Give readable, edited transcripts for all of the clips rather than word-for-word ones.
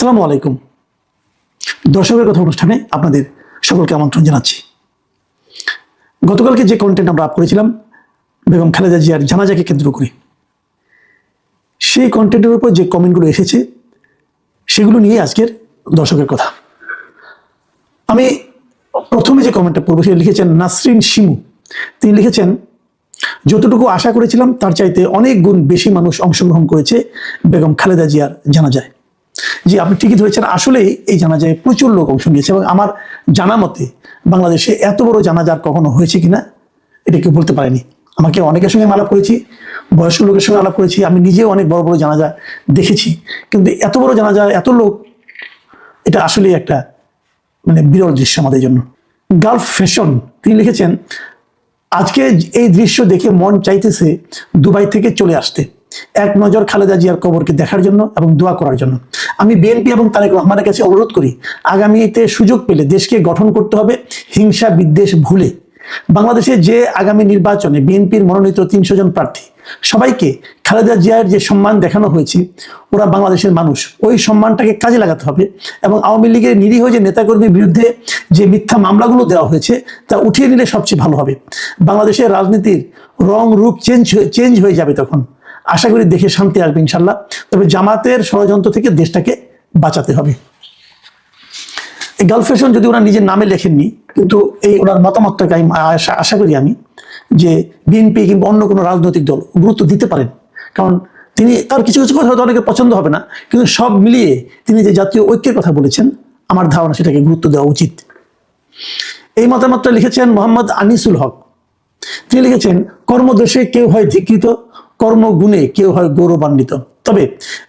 আসসালামু আলাইকুম। দর্শকের কথা অনুষ্ঠানে আপনাদের সকলকে আমন্ত্রণ জানাচ্ছি। গতকালকে যে কন্টেন্ট আমরা আপ করেছিলাম বেগম খালেদা জিয়ার জানাজাকে কেন্দ্র করে, সেই কন্টেন্টের উপর যে কমেন্টগুলো এসেছে সেগুলো নিয়ে আজকের দর্শকের কথা। আমি প্রথমে যে কমেন্টটা পড়ব সেটা লিখেছেন নাসরিন শিমু। তিনি লিখেছেন, যতটুকু আশা করেছিলাম তার চাইতে অনেক গুণ বেশি মানুষ অংশগ্রহণ করেছে বেগম খালেদা জিয়ার জানাজায়। জি, আপনি ঠিকই ধরেছেন, আসলেই এই জানাজায় প্রচুর লোক অংশ নিয়েছে এবং আমার জানা মতে বাংলাদেশে এত বড় জানাজার কখনো হয়েছে কিনা এটা কেউ বলতে পারেনি। আমাকে অনেকের সঙ্গে আলাপ করেছি, বয়স্ক লোকের সঙ্গে আলাপ করেছি, আমি নিজেও অনেক বড় বড় জানাজা দেখেছি, কিন্তু এত বড় জানাজা এত লোক, এটা আসলেই একটা বিরল দৃশ্য আমাদের জন্য। গালফ ফ্যাশন তিনি লিখেছেন, আজকে এই দৃশ্য দেখে মন চাইতেছে দুবাই থেকে চলে আসতে, এক নজর খালেদা জিয়ার কবরকে দেখার জন্য এবং দোয়া করার জন্য। আমি বিএনপি এবং তারেক রহমানের কাছে অনুরোধ করি, আগামীতে সুযোগ পেলে দেশকে গঠন করতে হবে হিংসা বিদ্বেষ ভুলে। বাংলাদেশে যে আগামী নির্বাচনে বিএনপির মনোনীত 300 জন প্রার্থী সবাইকে খালেদা জিয়ার যে সম্মান দেখানো হয়েছে, ওরা বাংলাদেশের মানুষ, ওই সম্মানটাকে কাজে লাগাতে হবে এবং আওয়ামী লীগের নিরীহ যে নেতাকর্মীর বিরুদ্ধে যে মিথ্যা মামলাগুলো দেওয়া হয়েছে তা উঠিয়ে নিলে সবচেয়ে ভালো হবে। বাংলাদেশের রাজনীতির রং রূপ চেঞ্জ হয়ে যাবে তখন। আশা করি দেখে শান্তি আসবে ইনশাল্লাহ। তবে জামাতের ষড়যন্ত্র থেকে দেশটাকে বাঁচাতে হবে। এই গালফ ফ্যাশন যদি ওনার নিজের নামে লেখেননি, কিন্তু এই ওনার মতামতটাকে আমি আশা করি আমি যে বিএনপি কিংবা অন্য কোনো রাজনৈতিক দল গুরুত্ব দিতে পারেন, কারণ তিনি তার কিছু কিছু কথা হয়তো অনেকের পছন্দ হবে না, কিন্তু সব মিলিয়ে তিনি যে জাতীয় ঐক্যের কথা বলেছেন আমার ধারণা সেটাকে গুরুত্ব দেওয়া উচিত। এই মতামতটা লিখেছেন মোহাম্মদ আনিসুল হক। তিনি লিখেছেন, কর্মদোষে কেউ হয় ধিকৃত, কর্মগুণে কেউ হয় গৌরবান্বিত, তবে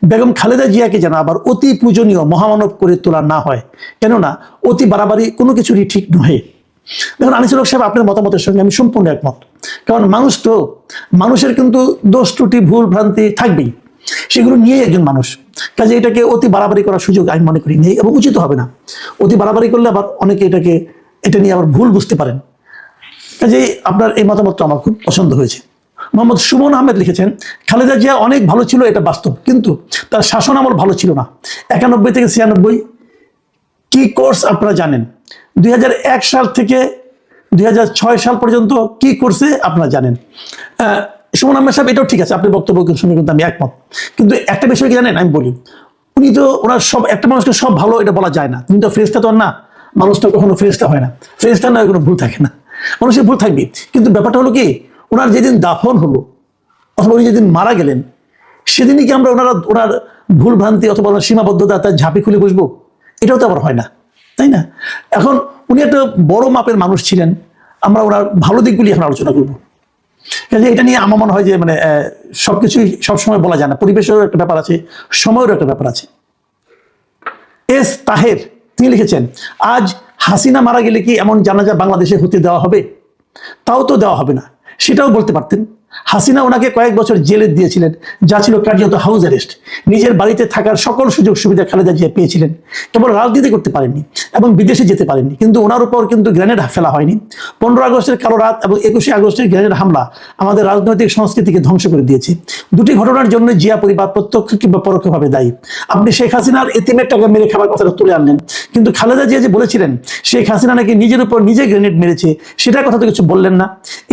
বেগম খালেদা জিয়াকে যেন আবার অতি পূজনীয় মহামানব করে তোলা না হয়, কেননা অতি বাড়াবাড়ি কোনো কিছুরই ঠিক নয়। দেখুন আনিসুল হক সাহেব, আপনার মতামতের সঙ্গে আমি সম্পূর্ণ একমত, কারণ মানুষ তো, মানুষের কিন্তু দোষ ত্রুটি ভুল ভ্রান্তি থাকবেই, সেগুলো নিয়েই একজন মানুষ। কাজে এটাকে অতি বাড়াবাড়ি করার সুযোগ আমি মনে করি নেই এবং উচিত হবে না। অতি বাড়াবাড়ি করলে আবার অনেকে এটা নিয়ে আবার ভুল বুঝতে পারেন। কাজে আপনার এই মতামতটা আমার খুব পছন্দ হয়েছে। মোহাম্মদ সুমন আহমেদ লিখেছেন, খালেদা জিয়া অনেক ভালো ছিল, এটা বাস্তব, কিন্তু তার শাসন আমল ভালো ছিল না। 91 থেকে 96 কি কোর্স আপনারা জানেন, 2001 সাল থেকে 2006 সাল পর্যন্ত কি করছে আপনারা জানেন। সুমন আহমেদ সাহেব, এটাও ঠিক আছে, আপনি বক্তব্য শুনে কিন্তু আমি একমত, কিন্তু একটা বিষয় কি জানেন, আমি বলি, উনি তো ওনার সব, একটা মানুষকে সব ভালো এটা বলা যায় না, তিনি তো ফেরেশতা তো না, মানুষটা কখনো ফেরেশতা হয় না, ফেরেশতা নয় কোনো ভুল থাকে না, মানুষের ভুল থাকবে। কিন্তু ব্যাপারটা হলো কি, ওনার যেদিন দাফন হলো অথবা উনি যেদিন মারা গেলেন সেদিনই কি আমরা ওনার ভুল ভ্রান্তি অথবা ওনার সীমাবদ্ধতা তার ঝাঁপি খুলে বসবো? এটাও তো আবার হয় না, তাই না? এখন উনি একটা বড় মাপের মানুষ ছিলেন, আমরা ওনার ভালো দিকগুলি এখন আলোচনা করবো। কাজে এটা নিয়ে আমার মনে হয় যে সবকিছুই সবসময় বলা যায় না, পরিবেশেরও একটা ব্যাপার আছে, সময়েরও একটা ব্যাপার আছে। এস তাহের তিনি লিখেছেন, আজ হাসিনা মারা গেলে কি এমন জানাজা বাংলাদেশে হতে দেওয়া হবে? তাও তো দেওয়া হবে না, সেটাও বলতে পারতেন। হাসিনা ওনাকে কয়েক বছর জেলে দিয়েছিলেন, যা ছিল কার্যত হাউস অ্যারেস্ট। নিজের বাড়িতে থাকার সকল সুযোগ সুবিধা খালেদা জিয়া পেয়েছিলেন, কেবল রাজনীতি করতে পারেননি এবং বিদেশে যেতে পারেননি। কিন্তু ওনার উপর কিন্তু গ্রেনেড ফেলা হয়নি। 15 আগস্টের কালো রাত এবং 21শে আগস্টের গ্রেনেড হামলা আমাদের রাজনৈতিক সংস্কৃতিকে ধ্বংস করে দিয়েছে। দুটি ঘটনার জন্য জিয়া পরিবার প্রত্যক্ষ কিংবা পরোক্ষভাবে দায়ী। আপনি শেখ হাসিনার এতিমের টাকা মেরে খাবার কথাটা তুলে আনলেন, কিন্তু খালেদা জিয়া যে বলেছিলেন শেখ হাসিনা নাকি নিজের উপর নিজে গ্রেনেড মেরেছে, সেটার কথা তো কিছু বললেন না।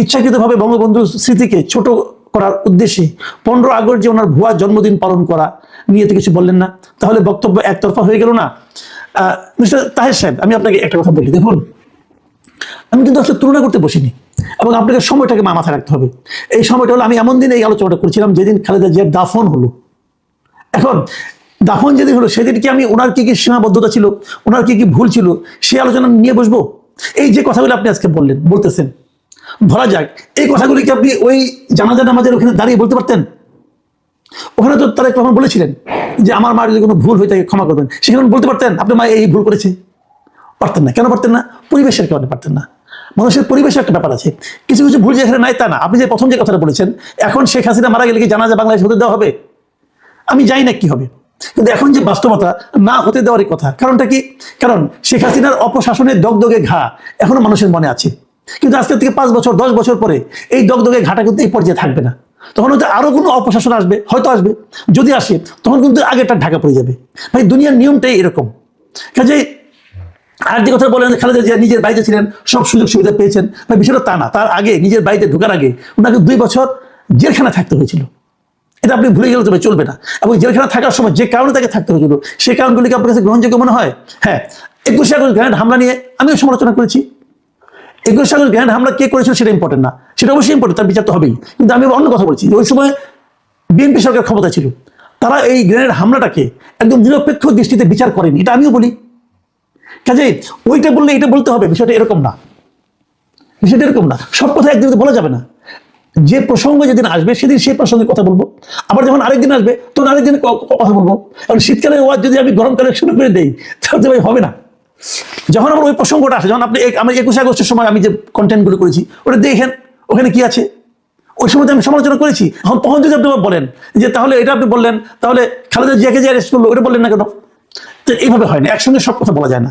ইচ্ছাকৃতভাবে বঙ্গবন্ধুর স্মৃতিকে ছোট করার উদ্দেশ্যে 15 আগস্ট যে ওনার ভুয়া জন্মদিন পালন করা নিয়ে তো কিছু বললেন না, তাহলে বক্তব্য একতরফা হয়ে গেল না? মিস্টার তাহের সাহেব, আমি আপনাকে একটা কথা বলি, দেখুন আমি কিন্তু আসলে তুলনা করতে বসিনি এবং আপনাকে সময়টাকে মাথায় রাখতে হবে। এই সময়টা হলো, আমি এমন দিন এই আলোচনাটা করছিলাম যেদিন খালেদা জিয়ার দাফন হলো। এখন দাফন যেদিন হলো সেদিন কি আমি ওনার কি কি সীমাবদ্ধতা ছিল, ওনার কি কি ভুল ছিল সেই আলোচনা নিয়ে বসবো? এই যে কথাগুলো আপনি আজকে বলতেছেন, ধরা যাক এই কথাগুলি কি আপনি ওই জানাজা নামাজের ওখানে দাঁড়িয়ে বলতে পারতেন? ওখানে তো তারেক রহমান বলেছিলেন যে আমার মার যদি কোনো ভুল হয়ে থাকে ক্ষমা করবেন, সেখানে বলতে পারতেন আপনার মা এই ভুল করেছে? পারতেন না। কেন পারতেন না? পরিবেশের কারণে পারতেন না। মানুষের পরিবেশের একটা ব্যাপার আছে, কিছু কিছু ভুল যেখানে নাই তা না। আপনি যে প্রথম যে কথাটা বলেছেন, এখন শেখ হাসিনা মারা গেলে কি জানাজা বাংলাদেশ হতে দেওয়া হবে? আমি জানি না কি হবে, কিন্তু এখন যে বাস্তবতা না হতে দেওয়ারই কথা। কারণটা কি? কারণ শেখ হাসিনার অপশাসনের দগদগে ঘা এখনো মানুষের মনে আছে, কিন্তু আজকে থেকে 5 বছর 10 বছর পরে এই দগদগে ঘাটা কিন্তু এই পর্যায়ে থাকবে না। তখন হয়তো আরো কোনো অপশাসন আসবে, হয়তো আসবে, যদি আসে তখন কিন্তু আগেরটা ঢাকা পড়ে যাবে। ভাই দুনিয়ার নিয়মটাই এরকম। কাজে আর যে কথা বলেন খালেদা জিয়া নিজের বাড়িতে ছিলেন, সব সুযোগ সুবিধা পেয়েছেন, ভাই বিষয়টা তা না। তার আগে নিজের বাড়িতে ঢোকার আগে ওনাকে 2 বছর জেলখানা থাকতে হয়েছিল। এটা আপনি ভুলে গেলে তবে চলবে না। এবং জেলখানা থাকার সময় যে কারণে তাকে থাকতে হয়েছিল সেই কারণগুলিকে আপনার কাছে গ্রহণযোগ্য মনে হয়? হ্যাঁ, 21 আগস্ট গ্রেনেড হামলা নিয়ে আমিও সমালোচনা করেছি। 21 আগস্ট গ্রেনেড হামলা কে করেছিল সেটা ইম্পর্টেন্ট না, সেটা অবশ্যই ইম্পর্টেন্ট, তার বিচার তো হবেই। কিন্তু আমি অন্য কথা বলছি, ওই সময় বিএনপি সরকার ক্ষমতা ছিল, তারা এই গ্রেনেড হামলাটাকে একদম নিরপেক্ষ দৃষ্টিতে বিচার করেনি, এটা আমিও বলি। কাজে ওইটা বললে এটা বলতে হবে, বিষয়টা এরকম না। বিষয়টা এরকম না, সব কথা একদিন বলা যাবে না। যে প্রসঙ্গ যেদিন আসবে সেদিন সেই প্রসঙ্গে কথা বলবো, আবার যখন আরেকদিন আসবে তখন আরেকদিন কথা বলবো। কারণ শীতকালে ওয়াজ যদি আমি গরমকালে শুরু করে দেই তাহলে ভাই হবে না। যখন আমার ওই প্রসঙ্গটা আসে, যখন আপনি আমি 21 আগস্টের সময় আমি যে কন্টেন্টগুলো করেছি ওটা দেখেন, ওখানে কি আছে, ওই সময় আমি সমালোচনা করেছি। এখন তখন যদি আপনি বলেন যে তাহলে এটা আপনি বললেন, তাহলে খালেদা জিয়াকে যে অ্যারেস্ট করলো ওটা বললেন না কেন? তো এইভাবে হয় না, একসঙ্গে সব কথা বলা যায় না।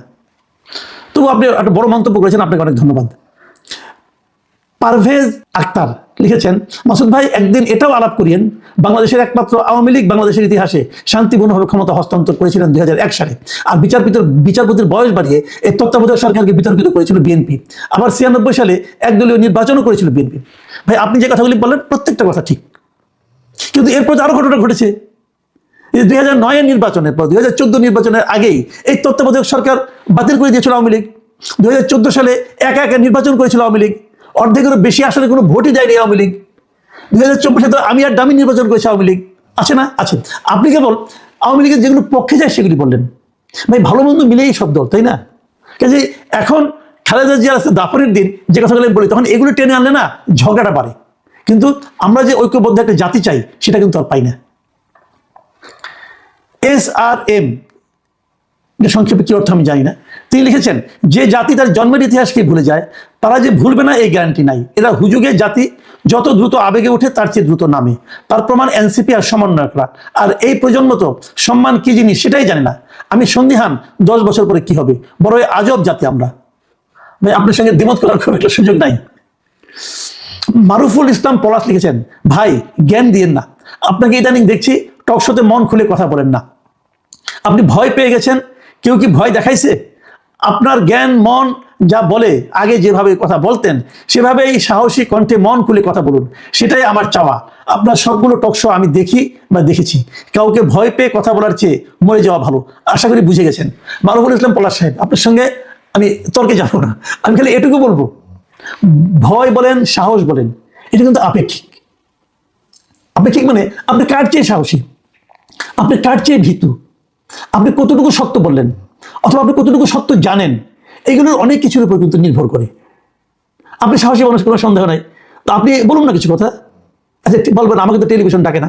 তবু আপনি একটা বড় মন্তব্য করেছেন, আপনাকে অনেক ধন্যবাদ। পারভেজ আক্তার লিখেছেন, মাসুদ ভাই একদিন এটাও আলাপ করিয়েন, বাংলাদেশের একমাত্র আওয়ামী লীগ বাংলাদেশের ইতিহাসে শান্তিপূর্ণভাবে ক্ষমতা হস্তান্তর করেছিলেন 2001 সালে, আর বিচারপতির বয়স বাড়িয়ে এই তত্ত্বাবধায়ক সরকারকে বিতর্কিত করেছিল বিএনপি। আবার 96 সালে একদলীয় নির্বাচনও করেছিল বিএনপি। ভাই আপনি যে কথাগুলি বললেন প্রত্যেকটা কথা ঠিক, কিন্তু এরপর আরো ঘটনা ঘটেছে। 2009 নির্বাচনের পর 2014 নির্বাচনের আগেই এই তত্ত্বাবধায়ক সরকার বাতিল করে দিয়েছিল আওয়ামী লীগ। 2014 সালে একা একা নির্বাচন করেছিল আওয়ামী লীগ, অর্ধেকেরও বেশি আসলে কোনো ভোটই দেয়নি আওয়ামী লীগ। 2024 সালে আমি আর দামি নির্বাচন করেছি আওয়ামী লীগ, আছে না? আছে। আপনি কেবল আওয়ামী লীগের যেগুলো পক্ষে যায় সেগুলি বললেন। ভাই ভালো মন্দ মিলেই সব দল, তাই না? কাজে এখন খালেদা জিয়ার দাফনের দিন যে কথাগুলো আমি বলি তখন এগুলো টেনে আনলে না ঝগড়াটা বাড়ে। কিন্তু আমরা যে ঐক্যবদ্ধ একটা জাতি চাই সেটা কিন্তু আর পাই না। SRM, সংক্ষেপে কি অর্থ আমি জানি না, তিনি লিখেছেন, যে জাতি তার জন্মের ইতিহাসকে ভুলে যায় তারা যে ভুলবে না এই গ্যারান্টি নাই। এরা হুজুগের জাতি, যত দ্রুত আবেগে ওঠে তার চেয়ে দ্রুত নামে। তার প্রমাণ এনসিপি আর সমন্বয়করা। আর এই প্রজন্ম তো সম্মান কি জিনিস সেটাই জানে না। আমি সন্দিহান 10 বছর পরে কি হবে। বড় আজব জাতি আমরা। ভাই আপনার সঙ্গে দ্বিমত করার খুব একটা সুযোগ নাই। মারুফুল ইসলাম পলাশ লিখেছেন, ভাই জ্ঞান দিয়েন না, আপনাকে ইদানিং দেখছি টকশোতে মন খুলে কথা বলেন না। আপনি ভয় পেয়ে গেছেন, কেউ কি ভয় দেখাইছে? আপনার জ্ঞান মন যা বলে আগে যেভাবে কথা বলতেন সেভাবেই সাহসী কণ্ঠে মন খুলে কথা বলুন, সেটাই আমার চাওয়া। আপনার সবগুলো টকশো আমি দেখি বা দেখেছি, কাউকে ভয় পেয়ে কথা বলার চেয়ে মরে যাওয়া ভালো। আশা করি বুঝে গেছেন। মারুফুল ইসলাম পলাশ সাহেব, আপনার সঙ্গে আমি তর্কে যাবো না, আমি খালি এটুকু বলবো, ভয় বলেন সাহস বলেন এটা কিন্তু আপেক্ষিক। আপেক্ষিক মানে আপনি কার চেয়ে সাহসী, আপনি কার চেয়ে ভীতু, আপনি কতটুকু সত্য বললেন, অথবা আপনি কতটুকু সত্য জানেন, এগুলোর অনেক কিছুর উপর কিন্তু নির্ভর করে। আপনি সাহসী মানুষ, কোনো সন্দেহ নাই, তো আপনি বলুন না কিছু কথা। আচ্ছা বলবেন, আমাকে তো টেলিভিশন ডাকে না।